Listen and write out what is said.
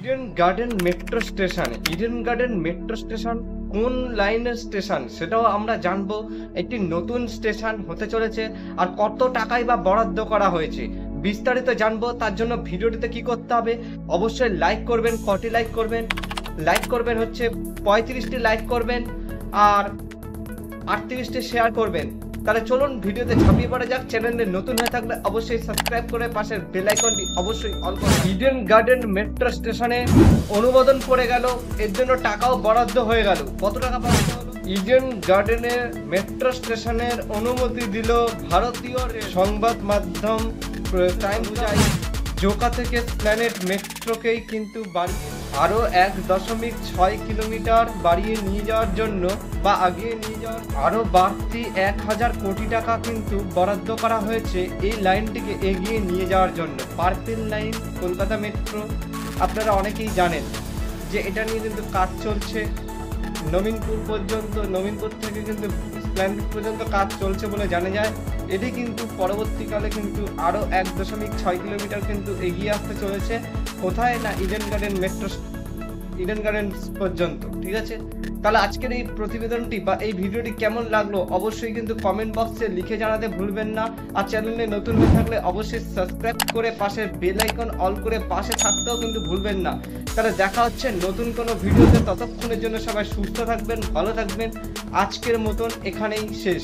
Eden garden metro station. Eden garden metro station কোন লাইনের station সেটাও আমরা জানবো। একটি নতুন স্টেশন হতে চলেছে, আর কত টাকায় বা বরাদ্দ করা হয়েছে বিস্তারিত জানবো। তার জন্য ভিডিওটিতে কি করতে হবে, অবশ্যই লাইক করবেন। কটি লাইক করবেন? লাইক করবেন হচ্ছে 35টি লাইক করবেন আর 38টি শেয়ার করবেন। তাহলে চলুন ভিডিওতে ঝাঁপিয়ে পড়া যাক। চ্যানেলে নতুন হয়ে থাকলে অবশ্যই সাবস্ক্রাইব করে পাশের বেল আইকনটি অবশ্যই অন করুন। ইডেন গার্ডেন মেট্রো স্টেশনে অনুমোদন পড়ে গেল, এর জন্য টাকাও বরাদ্দ হয়ে গেল। কত টাকা বরাদ্দ হলো? ইডেন গার্ডেনের মেট্রো স্টেশনের অনুমতি দিল ভারতীয় সংবাদ মাধ্যম টাইম বুঝাই। জোকা থেকে প্ল্যানেট মেট্রোকেই কিন্তু আরও 1.6 কিলোমিটার বাড়িয়ে নিয়ে যাওয়ার জন্য বা আগিয়ে নিয়ে যাওয়ার আরও বাড়তি 1000 কোটি টাকা কিন্তু বরাদ্দ করা হয়েছে এই লাইনটিকে এগিয়ে নিয়ে যাওয়ার জন্য। পার্পেল লাইন কলকাতা মেট্রো আপনারা অনেকেই জানেন যে এটা নিয়ে কিন্তু কাজ চলছে নবীনপুর পর্যন্ত। নবীনপুর থেকে কিন্তু প্ল্যানেট পর্যন্ত কাজ চলছে বলে জানা যায়। এটি কিন্তু পরবর্তীকালে কিন্তু আরও 1.6 কিলোমিটার কিন্তু এগিয়ে আসতে চলেছে। কোথায় না ইডেন গার্ডেন পর্যন্ত। ঠিক আছে, তাহলে আজকের এই প্রতিবেদনটি বা এই ভিডিওটি কেমন লাগলো অবশ্যই কিন্তু কমেন্ট বক্সে লিখে জানাতে ভুলবেন না। আর চ্যানেলে নতুন হয়ে থাকলে অবশ্যই সাবস্ক্রাইব করে পাশের বেল আইকন অল করে পাশে থাকতেও কিন্তু ভুলবেন না। তাহলে দেখা হচ্ছে নতুন কোনো ভিডিওতে। ততক্ষণের জন্য সবাই সুস্থ থাকবেন, ভালো থাকবেন। আজকের মতন এখানেই শেষ।